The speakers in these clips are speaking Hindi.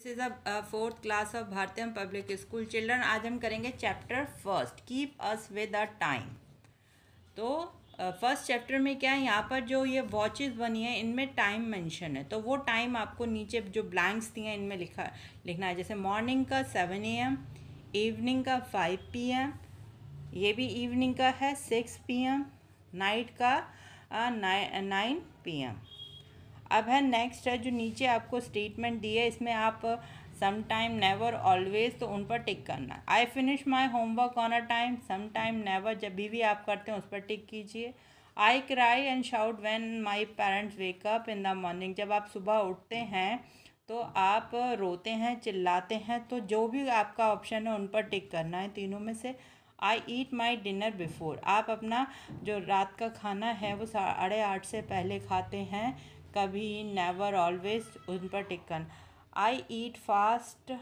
Is a fourth class of भारतीय पब्लिक स्कूल चिल्ड्रन। आज हम करेंगे chapter first, keep us with a time. तो फर्स्ट चैप्टर में क्या है, यहाँ पर जो ये वॉचेस बनी है इनमें टाइम मेंशन है, तो वो टाइम आपको नीचे जो ब्लैंक्स दिए हैं इनमें लिखना है। जैसे मॉर्निंग का 7 AM, इवनिंग का 5 PM, ये भी इवनिंग का है 6 PM, नाइट का 9 PM। अब है नेक्स्ट है जो नीचे आपको स्टेटमेंट दी है, इसमें आप सम टाइम, नेवर, ऑलवेज, तो उन पर टिक करना। I finish my homework on a time, some time, never, जब भी आप करते हैं उस पर टिक कीजिए। I cry and shout when my parents wake up in the morning, जब आप सुबह उठते हैं तो आप रोते हैं, चिल्लाते हैं, तो जो भी आपका ऑप्शन है उन पर टिक करना है तीनों में से। आई ईट माई डिनर बिफोर, आप अपना जो रात का खाना है वो 8:30 से पहले खाते हैं, कभी, नेवर, ऑलवेज, उन पर टिक करना। आई eat fast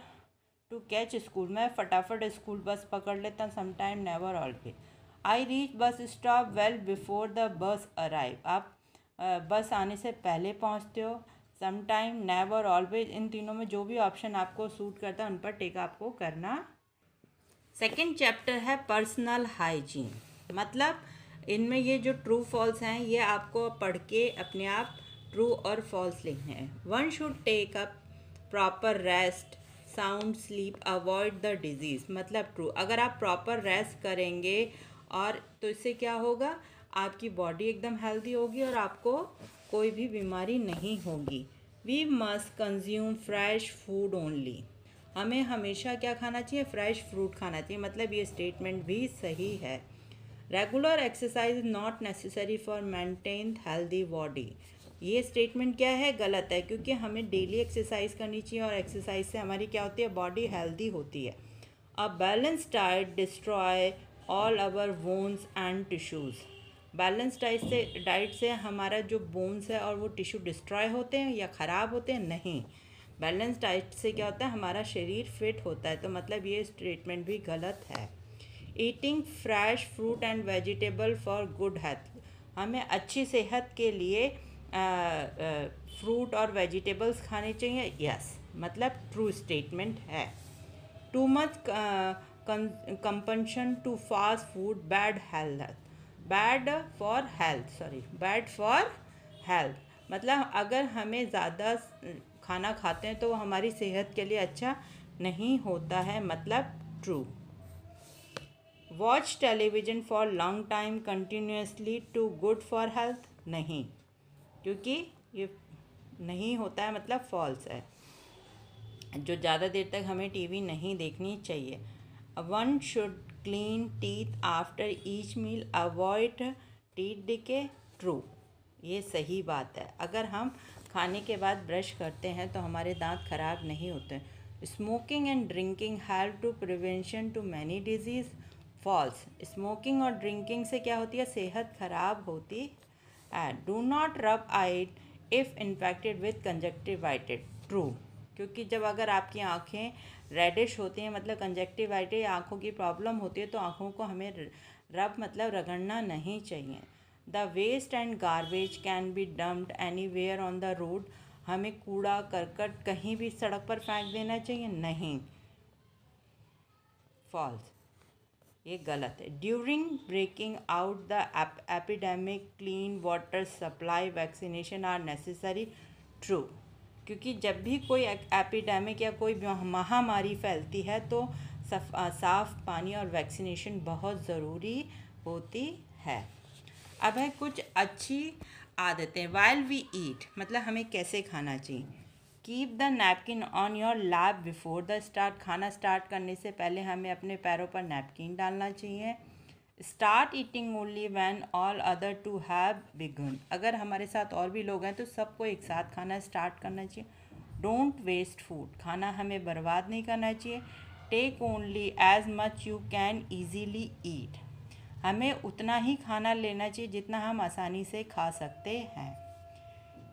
to catch school, मैं फटाफट स्कूल बस पकड़ लेता हूँ, sometime, never, always. I reach bus stop well before the bus arrive, आप बस आने से पहले पहुँचते हो, समटाइम, नेवर, ऑलवेज, इन तीनों में जो भी ऑप्शन आपको सूट करता है उन पर टिक आपको करना। सेकेंड चैप्टर है पर्सनल हाइजीन, मतलब इनमें ये जो ट्रू फॉल्स हैं ये आपको पढ़ के अपने आप ट्रू और फॉल्स लिखने हैं। One should take up proper rest, sound sleep, avoid the disease, मतलब ट्रू। अगर आप प्रॉपर रेस्ट करेंगे और तो इससे क्या होगा, आपकी बॉडी एकदम हेल्दी होगी और आपको कोई भी बीमारी नहीं होगी। We must consume fresh food only, हमें हमेशा क्या खाना चाहिए, फ्रेश फ्रूट खाना चाहिए, मतलब ये स्टेटमेंट भी सही है। Regular exercise not necessary for maintain healthy body, ये स्टेटमेंट क्या है, गलत है, क्योंकि हमें डेली एक्सरसाइज करनी चाहिए और एक्सरसाइज से हमारी क्या होती है, बॉडी हेल्दी होती है। A balance diet destroy all our bones and tissues, balance diet से हमारा जो बोन्स है और वो टिश्यू डिस्ट्रॉय होते हैं या ख़राब होते हैं, नहीं। बैलेंस डाइट से क्या होता है, हमारा शरीर फिट होता है, तो मतलब ये स्टेटमेंट भी गलत है। Eating fresh fruit and vegetable for good health, हमें अच्छी सेहत के लिए फ्रूट और वेजिटेबल्स खाने चाहिए, यस, मतलब ट्रू स्टेटमेंट है। Too much compulsion to fast food bad health, bad for health, मतलब अगर हमें ज़्यादा खाना खाते हैं तो वो हमारी सेहत के लिए अच्छा नहीं होता है, मतलब true. Watch television for long time continuously too good for health, नहीं, क्योंकि ये नहीं होता है, मतलब फॉल्स है, जो ज़्यादा देर तक हमें टीवी नहीं देखनी चाहिए। One should clean teeth after each meal, avoid teeth decay, true, ये सही बात है, अगर हम खाने के बाद ब्रश करते हैं तो हमारे दांत खराब नहीं होते। Smoking and drinking help to prevention to many disease, false, smoking और ड्रिंकिंग से क्या होती है, सेहत खराब होती है। Do not rub it if infected with conjunctivitis, true, क्योंकि जब अगर आपकी आँखें रेडिश होती हैं, मतलब कंजक्टिवाइटिस, आँखों की प्रॉब्लम होती है, तो आँखों को हमें रब मतलब रगड़ना नहीं चाहिए। The waste and garbage can be dumped anywhere on the road, हमें कूड़ा करकट कहीं भी सड़क पर फेंक देना चाहिए, नहीं, फॉल्स, ये गलत है। During breaking out the epidemic clean water supply vaccination are necessary, true, क्योंकि जब भी कोई एपिडेमिक या कोई महामारी फैलती है तो साफ़ पानी और वैक्सीनेशन बहुत ज़रूरी होती है। अब है कुछ अच्छी आदतें। वाइल वी ईट, मतलब हमें कैसे खाना चाहिए। Keep the napkin on your lap before the start, खाना स्टार्ट करने से पहले हमें अपने पैरों पर नैपकिन डालना चाहिए। Start eating only when all other to have begun, अगर हमारे साथ और भी लोग हैं तो सबको एक साथ खाना स्टार्ट करना चाहिए। डोंट वेस्ट फूड, खाना हमें बर्बाद नहीं करना चाहिए। Take only as much you can easily eat, हमें उतना ही खाना लेना चाहिए जितना हम आसानी से खा सकते हैं।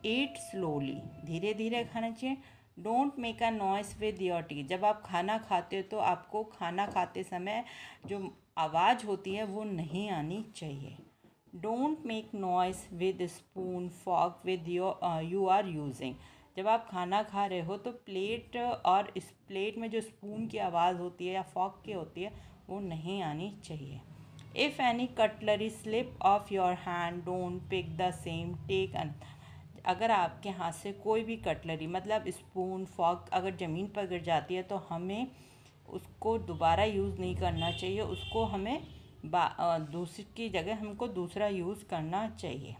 ईट स्लोली, धीरे धीरे खाना चाहिए। Don't make a noise with your teeth, जब आप खाना खाते हो तो आपको खाना खाते समय जो आवाज़ होती है वो नहीं आनी चाहिए। Don't make noise with spoon fork with your you are using, जब आप खाना खा रहे हो तो प्लेट और इस प्लेट में जो स्पून की आवाज़ होती है या फॉक की होती है वो नहीं आनी चाहिए। If any cutlery slip off your hand don't pick the same take an. अगर आपके हाथ से कोई भी कटलरी मतलब स्पून फॉक अगर ज़मीन पर गिर जाती है तो हमें उसको दोबारा यूज़ नहीं करना चाहिए, उसको हमें दूसरी की जगह हमको दूसरा यूज़ करना चाहिए।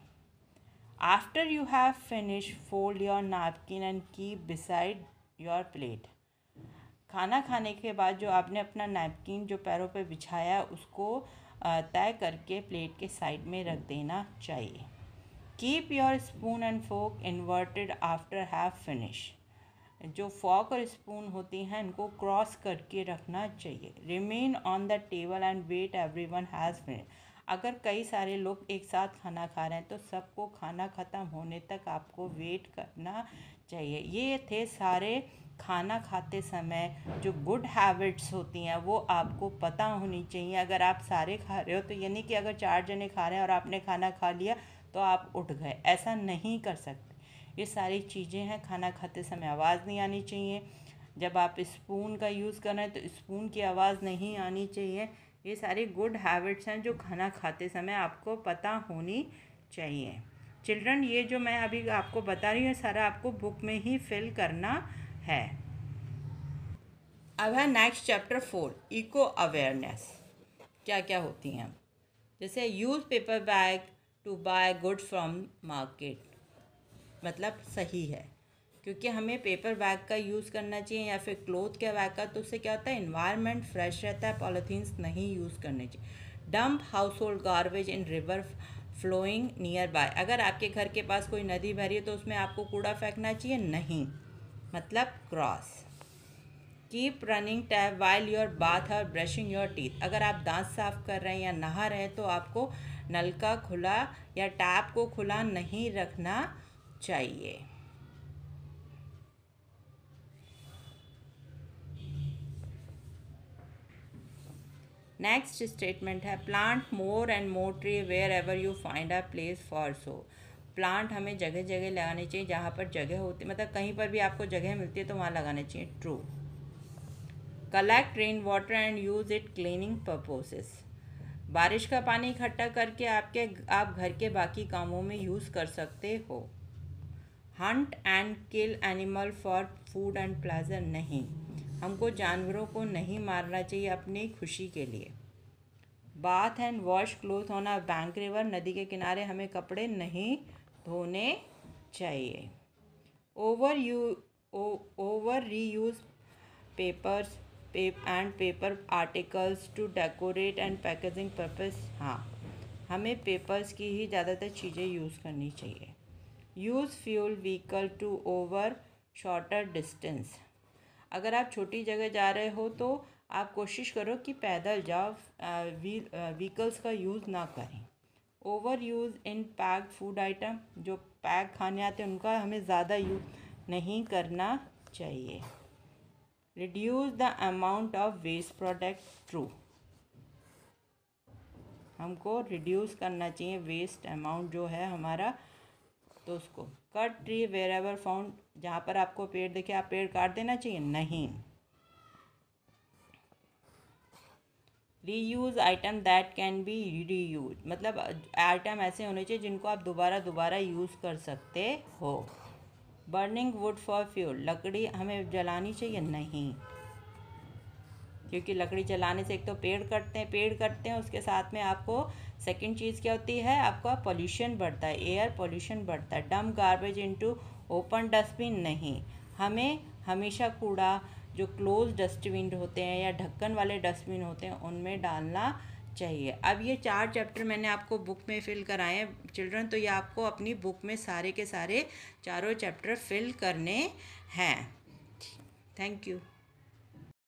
After you have finish fold your napkin and keep beside your plate. खाना खाने के बाद जो आपने अपना नैपकिन जो पैरों पे बिछाया उसको तय करके प्लेट के साइड में रख देना चाहिए। Keep your spoon and fork inverted after have finish. जो फॉक और स्पून होती हैं इनको क्रॉस करके रखना चाहिए। Remain on the table and wait everyone has finish. अगर कई सारे लोग एक साथ खाना खा रहे हैं तो सबको खाना ख़त्म होने तक आपको वेट करना चाहिए। ये थे सारे खाना खाते समय जो गुड हैबिट्स होती हैं वो आपको पता होनी चाहिए। अगर आप सारे खा रहे हो तो यानी कि अगर 4 जने खा रहे हैं और आपने खाना खा लिया तो आप उठ गए, ऐसा नहीं कर सकते। ये सारी चीज़ें हैं। खाना खाते समय आवाज़ नहीं आनी चाहिए। जब आप स्पून का यूज़ कर रहे हैं तो स्पून की आवाज़ नहीं आनी चाहिए। ये सारी गुड हैबिट्स हैं जो खाना खाते समय आपको पता होनी चाहिए। चिल्ड्रन, ये जो मैं अभी आपको बता रही हूँ सारा आपको बुक में ही फिल करना है। अब है नेक्स्ट चैप्टर 4, इको अवेयरनेस। क्या क्या होती हैं, जैसे use paper bag to buy good from market. मतलब सही है क्योंकि हमें पेपर बैग का यूज़ करना चाहिए या फिर क्लोथ के बैग का, तो उससे क्या होता है इन्वायरमेंट फ्रेश रहता है। पॉलीथीन्स नहीं यूज़ करने चाहिए। Dump household garbage in river flowing nearby. अगर आपके घर के पास कोई नदी बह रही है तो उसमें आपको कूड़ा फेंकना चाहिए नहीं, मतलब cross. Keep running tap while your bath और ब्रशिंग योर टीथ। अगर आप दांत साफ कर रहे हैं या नहा रहे हैं तो आपको नल का खुला या टैप को खुला नहीं रखना चाहिए। नेक्स्ट स्टेटमेंट है plant more and more tree wherever you find a place for so. Plant हमें जगह जगह लगाने चाहिए जहाँ पर जगह होती, मतलब कहीं पर भी आपको जगह मिलती है तो वहाँ लगाने चाहिए। True. Collect rain water and use it cleaning purposes. बारिश का पानी इकट्ठा करके आप घर के बाकी कामों में यूज़ कर सकते हो। Hunt and kill animal for food and pleasure. नहीं, हमको जानवरों को नहीं मारना चाहिए अपनी खुशी के लिए। Bath and wash cloth on a bank river. नदी के किनारे हमें कपड़े नहीं धोने चाहिए। Over reuse papers and paper articles to decorate and packaging purpose. हाँ, हमें पेपर्स की ही ज़्यादातर चीज़ें यूज़ करनी चाहिए। Use fuel vehicle to over shorter distance. अगर आप छोटी जगह जा रहे हो तो आप कोशिश करो कि पैदल जाओ, व्हीकल्स का यूज़ ना करें। Over use in packed food item. जो पैक खाने आते हैं उनका हमें ज़्यादा यूज़ नहीं करना चाहिए। Reduce the amount of waste product. True, हमको रिड्यूस करना चाहिए वेस्ट अमाउंट जो है हमारा, तो उसको। Cut tree wherever found. जहाँ पर आपको पेड़ दिखे आप पेड़ काट देना चाहिए नहीं। Reuse item that can be reuse. मतलब आइटम ऐसे होने चाहिए जिनको आप दोबारा दोबारा यूज़ कर सकते हो। Burning would for fuel. लकड़ी हमें जलानी चाहिए नहीं, क्योंकि लकड़ी जलाने से एक तो पेड़ कटते हैं उसके साथ में आपको सेकंड चीज़ क्या होती है, आपका पोल्यूशन बढ़ता है, एयर पोल्यूशन बढ़ता है। Dump garbage into open dustbin. नहीं, हमें हमेशा कूड़ा जो क्लोज डस्टबिन होते हैं या ढक्कन वाले डस्टबिन होते हैं उनमें डालना चाहिए। अब ये 4 चैप्टर मैंने आपको बुक में फिल कराए हैं चिल्ड्रन, तो ये आपको अपनी बुक में सारे के सारे चारों चैप्टर फिल करने हैं। Thank you.